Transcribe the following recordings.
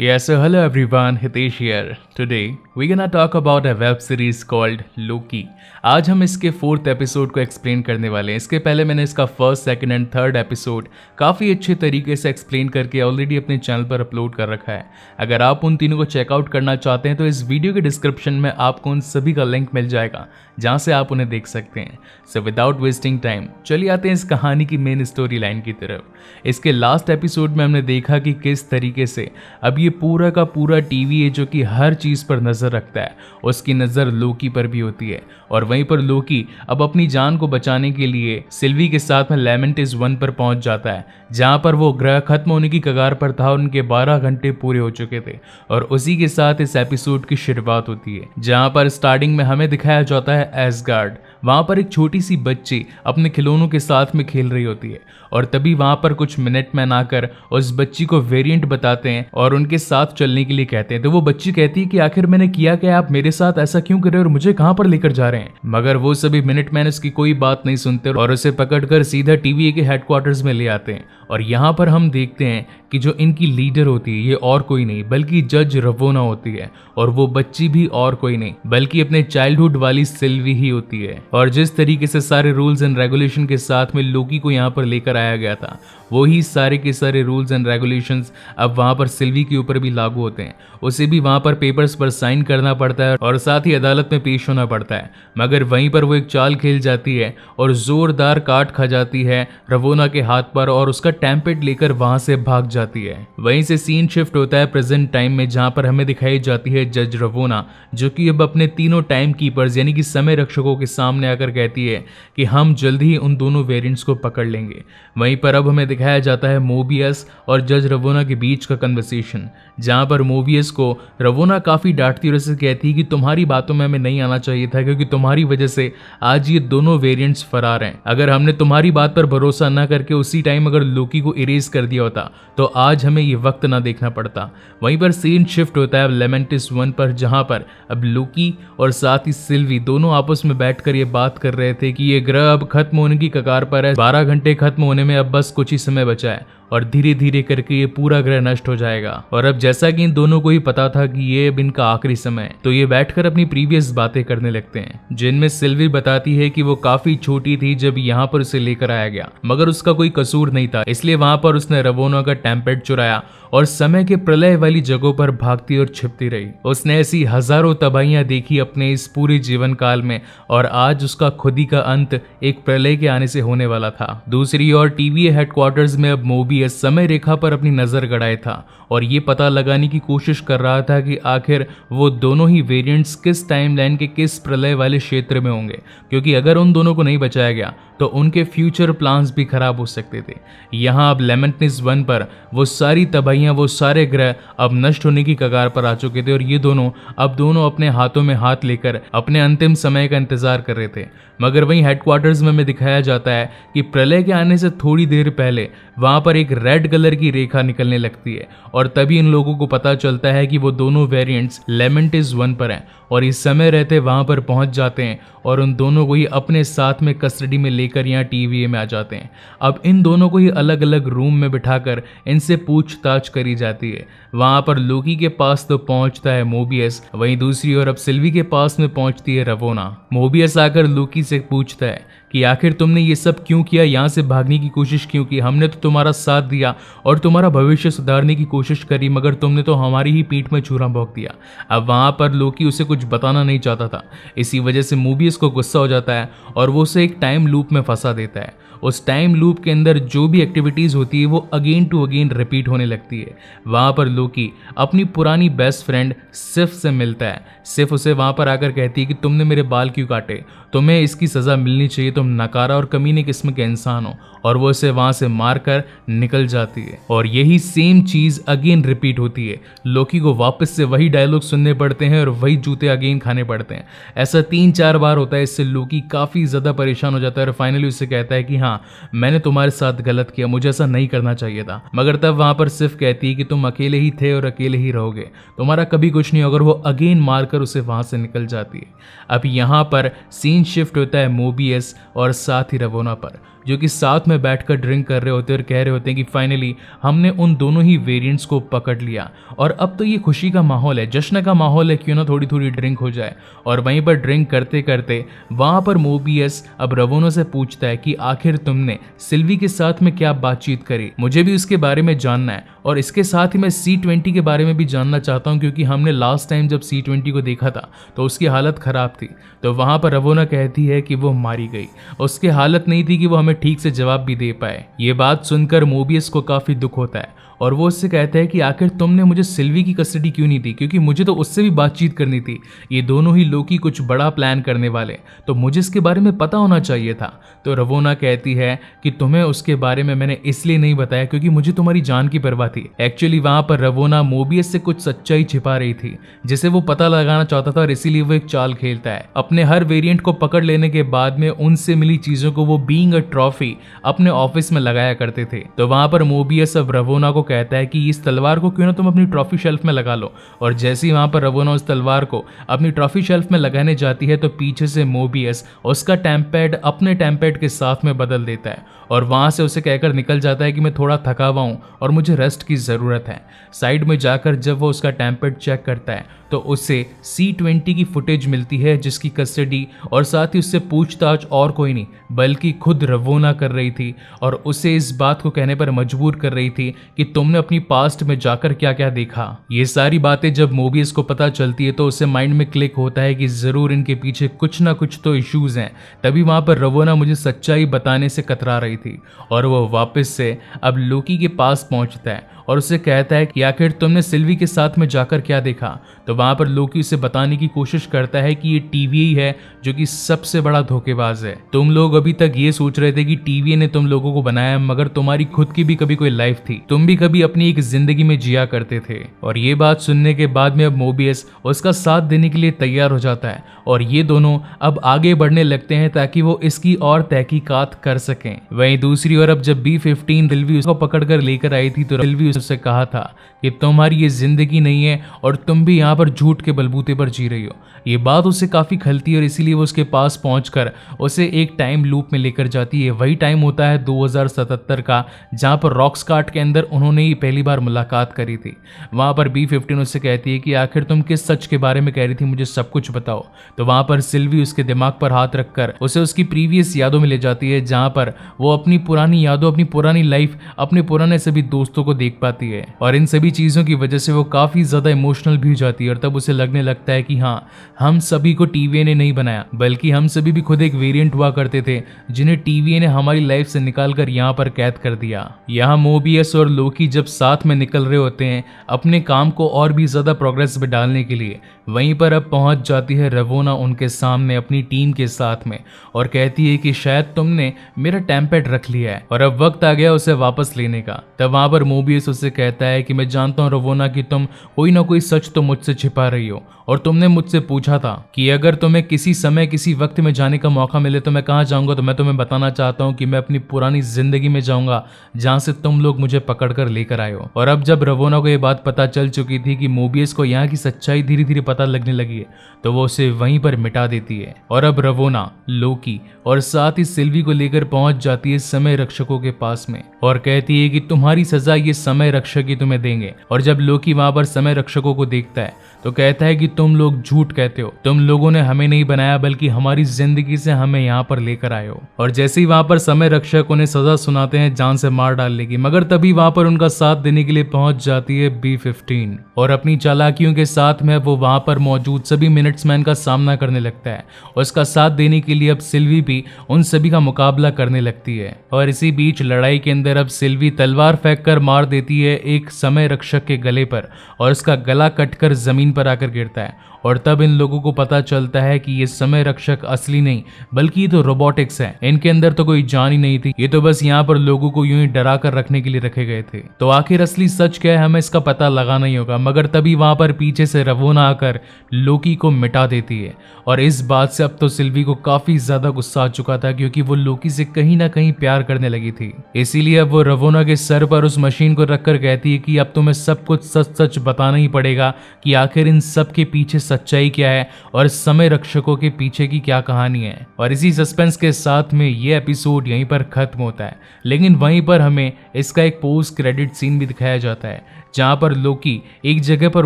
Yes, so hello everyone, Hitesh here. Today we're gonna talk about a web series called Loki. आज हम इसके 4th episode को explain करने वाले हैं। इसके पहले मैंने इसका 1st, 2nd and 3rd episode काफ़ी अच्छे तरीके से एक्सप्लेन करके ऑलरेडी अपने चैनल पर अपलोड कर रखा है। अगर आप उन तीनों को चेकआउट करना चाहते हैं तो इस वीडियो के डिस्क्रिप्शन में आपको उन सभी का लिंक मिल जाएगा जहाँ से आप उन्हें देख सकते हैं। सो विदाउट वेस्टिंग टाइम चलिए आते हैं इस कहानी की मेन स्टोरी लाइन की तरफ। इसके लास्ट एपिसोड में हमने देखा कि किस तरीके से अब ये पूरा का पूरा टीवी है जो कि हर चीज़ पर नज़र रखता है, उसकी नज़र लोकी पर भी होती है। और वहीं पर लोकी अब अपनी जान को बचाने के लिए सिल्वी के साथ में लेमेंटिस 1 पर पहुंच जाता है, जहां पर वो ग्रह खत्म होने की कगार पर था और उनके 12 घंटे पूरे हो चुके थे। और उसी के साथ इस एपिसोड की शुरुआत होती है, जहां पर स्टार्टिंग में हमें दिखाया जाता है एसगार्ड। वहां पर एक छोटी सी बच्ची अपने खिलौनों के साथ में खेल रही होती है और तभी वहां पर कुछ मिनटमैन आकर उस बच्ची को वेरिएंट बताते हैं और उनके साथ चलने के लिए कहते हैं। तो वो बच्ची कहती है कि आखिर मैंने किया क्या, आप मेरे साथ ऐसा क्यों कर रहे हो और मुझे कहां पर लेकर जा रहे हैं। मगर वो सभी मिनटमैन उसकी कोई बात नहीं सुनते और उसे पकड़कर सीधा टीवीए के हेडक्वार्टर्स में ले आते हैं। और यहाँ पर हम देखते हैं कि जो इनकी लीडर होती है ये और कोई नहीं बल्कि जज रवोना होती है, और वो बच्ची भी और कोई नहीं बल्कि अपने चाइल्डहुड वाली सिल्वी ही होती है। और जिस तरीके से सारे रूल्स एंड रेगुलेशन के साथ में लोकी को यहाँ पर लेकर आया गया था, वही सारे के सारे रूल्स एंड रेगुलेशंस अब वहाँ पर सिल्वी के ऊपर भी लागू होते हैं। उसे भी वहाँ पर पेपर्स पर साइन करना पड़ता है और साथ ही अदालत में पेश होना पड़ता है। मगर वहीं पर वो एक चाल खेल जाती है और जोरदार काट खा जाती है रवोना के हाथ पर और उसका टेम्पेट लेकर वहां से भाग जाती है। वहीं से सीन शिफ्ट होता है प्रेजेंट टाइम में, जहां पर हमें दिखाई जाती है जज रवोना, जो कि अब अपने तीनों टाइम कीपर्स यानी कि समय रक्षकों के सामने आकर कहती है कि हम जल्द ही उन दोनों वेरिएंट्स को पकड़ लेंगे। वहीं पर अब हमें दिखाया जाता है मोबियस और जज रवोना के बीच का कन्वर्सेशन, जहां पर मोबियस को रवोना काफी डांटती और उसे कहती है कि तुम्हारी बातों में हमें नहीं आना चाहिए था, क्योंकि तुम्हारी वजह से आज ये दोनों वेरिएंट्स फरार हैं। अगर हमने तुम्हारी बात पर भरोसा न करके उसी टाइम अगर लोकी को इरेज कर दिया होता तो आज हमें ये वक्त ना देखना पड़ता। वहीं पर सीन शिफ्ट होता है अब लेमेंटिस 1 पर, जहां पर अब लोकी और साथ ही सिल्वी दोनों आपस में बैठकर ये बात कर रहे थे कि ये ग्रह अब खत्म होने की कगार पर है, 12 घंटे खत्म होने में अब बस कुछ ही समय बचा है और धीरे धीरे करके ये पूरा ग्रह नष्ट हो जाएगा। और अब जैसा कि इन दोनों को ही पता था कि ये अब इनका आखिरी समय है, तो ये बैठकर अपनी प्रीवियस बातें करने लगते हैं, जिनमें सिल्वी बताती है कि वो काफी छोटी थी जब यहाँ पर उसे लेकर आया गया, मगर उसका कोई कसूर नहीं था, इसलिए वहां पर उसने रवोना का टेम्पेट चुराया और समय के प्रलय वाली जगहों पर भागती और छिपती रही। उसने ऐसी हजारों तबाहियां देखी अपने इस पूरे जीवन काल में और आज उसका खुद ही का अंत एक प्रलय के आने से होने वाला था। दूसरी ओर टीवीए हेडक्वार्टर्स में अब मोबियस समय रेखा पर अपनी नजर गड़ाए था और ये पता लगाने की कोशिश कर रहा था कि आखिर वो दोनों ही वेरिएंट्स किस टाइमलाइन के किस प्रलय वाले क्षेत्र में होंगे, क्योंकि अगर उन दोनों को नहीं बचाया गया तो उनके फ्यूचर प्लान्स भी खराब हो सकते थे। यहाँ अब लेमेंटिस 1 पर वो सारी तबाहियां, वो सारे ग्रह अब नष्ट होने की कगार पर आ चुके थे और ये दोनों अपने हाथों में हाथ लेकर अपने अंतिम समय का इंतजार कर रहे थे। मगर वहीं हेडक्वार्टर्स में हमें दिखाया जाता है कि प्रलय के आने से थोड़ी देर पहले वहां पर एक रेड कलर की रेखा निकलने लगती है और तभी इन लोगों को पता चलता है कि वो दोनों वेरिएंट्स लेमेंटिस 1 पर हैं और इस समय रहते वहां पर पहुंच जाते हैं और उन दोनों को ही अपने साथ में कस्टडी में लेकर यहाँ टीवीए में आ जाते हैं। अब इन दोनों को ही अलग अलग रूम में बिठाकर इनसे पूछताछ करी जाती है। वहां पर लोकी के पास तो पहुंचता है मोबियस, वहीं दूसरी ओर अब सिल्वी के पास में पहुंचती है रवोना। मोबियस आकर लोकी से पूछता है कि आखिर तुमने ये सब क्यों किया, यहाँ से भागने की कोशिश क्यों की, हमने तो तुम्हारा साथ दिया और तुम्हारा भविष्य सुधारने की कोशिश करी, मगर तुमने तो हमारी ही पीठ में छुरा भोंक दिया। अब वहाँ पर लोकी उसे कुछ बताना नहीं चाहता था, इसी वजह से मोबियस को गुस्सा हो जाता है और वो उसे एक टाइम लूप में फंसा देता है। उस टाइम लूप के अंदर जो भी एक्टिविटीज़ होती है वो अगेन टू अगेन रिपीट होने लगती है। वहाँ पर लोकी अपनी पुरानी बेस्ट फ्रेंड सिफ से मिलता है। सिफ उसे वहाँ पर आकर कहती है कि तुमने मेरे बाल क्यों काटे, तुम्हें इसकी सज़ा मिलनी चाहिए, तुम नकारा और कमीने किस्म के इंसान हो, और वो उसे वहाँ से मारकर निकल जाती है। और यही सेम चीज़ अगेन रिपीट होती है। लोकी को वापस से वही डायलॉग सुनने पड़ते हैं और वही जूते अगेन खाने पड़ते हैं। ऐसा 3-4 बार होता है। इससे लोकी काफ़ी ज़्यादा परेशान हो जाता है और फाइनली उससे कहता है कि हाँ, मैंने तुम्हारे साथ गलत किया, मुझे ऐसा नहीं करना चाहिए था। मगर तब वहाँ पर सिर्फ कहती है कि तुम अकेले ही थे और अकेले ही रहोगे, तुम्हारा कभी कुछ नहीं होगा। वो अगेन मारकर उसे वहाँ से निकल जाती है। अब यहाँ पर सीन शिफ्ट होता है मोबियस और साथ ही रवोना पर। जो कि साथ में बैठकर ड्रिंक कर रहे होते हैं और कह रहे होते हैं कि फाइनली हमने उन दोनों ही वेरिएंट्स को पकड़ लिया और अब तो ये खुशी का माहौल है, जश्न का माहौल है, क्यों ना थोड़ी थोड़ी ड्रिंक हो जाए। और वहीं पर ड्रिंक करते करते वहां पर मोबियस अब रवोना से पूछता है कि आखिर तुमने सिल्वी के साथ में क्या बातचीत करी, मुझे भी उसके बारे में जानना है और इसके साथ ही मैं C20 के बारे में भी जानना चाहता हूं, क्योंकि हमने लास्ट टाइम जब C20 को देखा था तो उसकी हालत खराब थी। तो वहां पर रवोना कहती है कि वो मारी गई, उसकी हालत नहीं थी कि वो हमें ठीक से जवाब भी दे पाए। ये बात सुनकर मोबियस को काफी दुख होता है और वो उससे कहता है कि आखिर तुमने मुझे सिल्वी की कस्टडी क्यों नहीं दी, क्योंकि मुझे तो उससे भी बातचीत करनी थी। ये दोनों ही लोकी कुछ बड़ा प्लान करने वाले, तो मुझे इसके बारे में पता होना चाहिए था। तो रवोना कहती है कि तुम्हें उसके बारे में मैंने इसलिए नहीं बताया क्योंकि मुझे तुम्हारी जान की परवाह थी। एक्चुअली वहां पर रवोना मोबियस से कुछ सच्चाई छिपा रही थी जिसे वो पता लगाना चाहता था और इसीलिए वो एक चाल खेलता है। अपने हर वेरिएंट को पकड़ लेने के बाद में उनसे मिली चीजों को वो बीइंग अ ट्रॉफी अपने ऑफिस में लगाया करते थे। तो वहां पर मोबियस अब रवोना को कहता है कि इस तलवार को क्यों ना तुम अपनी ट्रॉफी शेल्फ में लगा लो। और जैसे ही वहां पर रवोना उस तलवार को अपनी ट्रॉफी शेल्फ में लगाने जाती है तो पीछे से मोबियस उसका टैम्पैड अपने टैम्पैड के साथ में बदल देता है और वहां से उसे कहकर निकल जाता है कि मैं थोड़ा थका हुआ हूं और मुझे रेस्ट की जरूरत है। साइड में जाकर जब वो उसका टैम्पैड चेक करता है तो उसे C20 की फुटेज मिलती है जिसकी कस्टडी और साथ ही उससे पूछताछ और कोई नहीं बल्कि खुद रवोना कर रही थी और उसे इस बात को कहने पर मजबूर कर रही थी कि तुमने अपनी पास्ट में जाकर क्या क्या देखा। ये सारी बातें जब मोबियस को पता चलती है तो उसे माइंड में क्लिक होता है कि जरूर इनके पीछे कुछ ना कुछ तो इश्यूज हैं। तभी वहां पर रवोना मुझे सच्चाई बताने से कतरा रही थी और वो वापस से अब लोकी के पास पहुंचता है और उसे कहता है कि आखिर तुमने सिल्वी के साथ में जाकर क्या देखा। तो वहां पर लोकी उसे बताने की कोशिश करता है कि ये टीवीए है जो कि सबसे बड़ा धोखेबाज है। तुम लोग अभी तक ये सोच रहे थे कि टीवीए ने तुम लोगों को बनाया, मगर तुम्हारी खुद की भी कभी कोई लाइफ थी, तुम भी कभी अपनी एक जिंदगी में जिया करते थे। और ये बात सुनने के बाद में अब मोबियस उसका साथ देने के लिए तैयार हो जाता है और ये दोनों अब आगे बढ़ने लगते हैं ताकि वो इसकी और तहकीकात कर सकें। वहीं दूसरी ओर अब जब B15 सिल्वी उसको पकड़कर लेकर आई थी तो सिल्वी उससे कहा था कि तुम्हारी ये जिंदगी नहीं है और तुम भी यहाँ पर झूठ के बलबूते पर जी रही हो। ये बात उसे काफी खलती है और इसीलिए वो उसके पास पहुंचकर उसे एक टाइम लूप में लेकर जाती है। वही टाइम होता है 2077 का जहां पर रॉक्सकार्ट के अंदर उन्होंने ही पहली बार मुलाकात करी थी। वहां पर B15 उससे कहती है कि आखिर तुम किस सच के बारे में कह रही थी, मुझे सब कुछ बताओ। तो वहां पर सिल्वी उसके दिमाग पर हाथ रखकर उसे उसकी प्रीवियस यादों में ले जाती है जहां पर वो अपनी पुरानी यादों, अपनी पुरानी लाइफ, अपने पुराने सभी दोस्तों को देख पाती है और इन सभी चीजों की वजह से वो काफी ज्यादा इमोशनल भी हो जाती है। और तब उसे लगने लगता है कि हाँ, हम सभी को टीवीए ने नहीं बनाया बल्कि हम सभी भी खुद एक वेरिएंट हुआ करते थे जिन्हें टीवीए ने हमारी लाइफ से निकालकर यहाँ पर कैद कर दिया। यहाँ मोबियस और लोकी जब साथ में निकल रहे होते हैं अपने काम को और भी ज्यादा प्रोग्रेस में डालने के लिए, वहीं पर अब पहुंच जाती है रवोना उनके सामने अपनी टीम के साथ में और कहती है कि शायद तुमने मेरा टैम्पैड रख लिया है और अब वक्त आ गया उसे वापस लेने का। तब वहां पर मोबियस उससे कहता है कि मैं जानता हूं रवोना कि तुम कोई ना कोई सच तो मुझसे छिपा रही हो और तुमने मुझसे पूछा था कि अगर तुम्हें किसी समय किसी वक्त में जाने का मौका मिले तो मैं कहाँ जाऊंगा। तो मैं तुम्हें बताना चाहता हूँ कि मैं अपनी पुरानी जिंदगी में जाऊंगा जहां से तुम लोग मुझे पकड़कर लेकर आए हो। और अब जब रवोना को यह बात पता चल चुकी थी कि मोबियस को यहाँ की सच्चाई धीरे धीरे पता लगने लगी है तो वो उसे वहीं पर मिटा देती है और अब रवोना, लोकी और साथ ही सिल्वी को लेकर पहुंच जाती है समय रक्षकों के पास में और कहती है कि तुम्हारी सजा ये समय रक्षक ही तुम्हें देंगे। और जब लोकी वहां पर समय रक्षकों को देखता है तो कहता है कि तुम लोग झूठ कहते हो, तुम लोगों ने हमें नहीं बनाया बल्कि हमारी जिंदगी से हमें यहाँ पर लेकर आए हो। और जैसे ही वहां पर समय रक्षक उन्हें सजा सुनाते हैं जान से मार डालने की, मगर तभी वहां पर उनका साथ देने के लिए पहुंच जाती है B15 और अपनी चालाकियों के साथ में वो वहां पर मौजूद सभी मिनट्समैन का सामना करने लगता है और उसका साथ देने के लिए अब सिल्वी भी उन सभी का मुकाबला करने लगती है। और इसी बीच लड़ाई के अंदर अब सिल्वी तलवार फेंक कर मार देती है एक समय रक्षक के गले पर और उसका गला कटकर जमीन पर आकर गिरता है। और तब इन लोगों को पता चलता है कि ये समय रक्षक असली नहीं बल्कि ये तो रोबोटिक्स है, इनके अंदर तो कोई जान ही नहीं थी, ये तो बस यहाँ पर लोगों को यूं ही डरा कर रखने के लिए रखे गए थे। तो आखिर असली सच क्या है हमें इसका पता लगाना ही होगा। मगर तभी वहां पर पीछे से रवोना आकर लोकी को मिटा देती है और इस बात से अब तो सिल्वी को काफी ज्यादा गुस्सा आ चुका था क्योंकि वो लोकी से कहीं ना कहीं प्यार करने लगी थी। इसीलिए अब वो रवोना के सर पर उस मशीन को रखकर कहती है कि अब तुम्हें सब कुछ सच सच बताना ही पड़ेगा कि आखिर इन सब के पीछे सच्चाई क्या है और समय रक्षकों के पीछे की क्या कहानी है। और इसी सस्पेंस के साथ में ये एपिसोड यहीं पर खत्म होता है, लेकिन वहीं पर हमें इसका एक पोस्ट क्रेडिट सीन भी दिखाया जाता है जहां पर लोकी एक जगह पर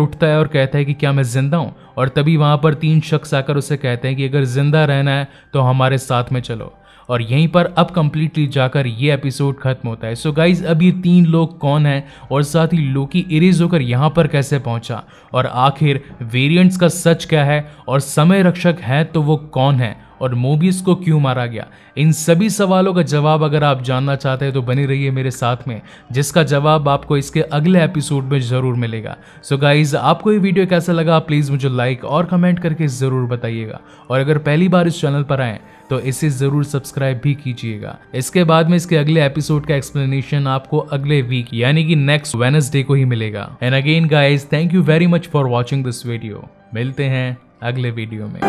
उठता है और कहता है कि क्या मैं जिंदा हूं, और तभी वहां पर 3 शख्स आकर उसे कहते हैं कि अगर जिंदा रहना है तो हमारे साथ में चलो। और यहीं पर अब कंप्लीटली जाकर ये एपिसोड खत्म होता है। सो गाइज, अब ये 3 लोग कौन है और साथ ही लोकी इरेज होकर यहाँ पर कैसे पहुंचा, और आखिर वेरिएंट्स का सच क्या है, और समय रक्षक है तो वो कौन है, और मोबियस को क्यों मारा गया, इन सभी सवालों का जवाब अगर आप जानना चाहते हैं तो बने रहिए मेरे साथ में, जिसका जवाब आपको इसके अगले एपिसोड में जरूर मिलेगा। सो गाइज, आपको ये वीडियो कैसा लगा प्लीज मुझे लाइक और कमेंट करके जरूर बताइएगा, और अगर पहली बार इस चैनल पर आए तो इसे जरूर सब्सक्राइब भी कीजिएगा। इसके बाद में इसके अगले एपिसोड का एक्सप्लेनेशन आपको अगले वीक यानी कि नेक्स्ट वेडनेसडे को ही मिलेगा। And again guys, thank you very much for watching this video. मिलते हैं अगले वीडियो में।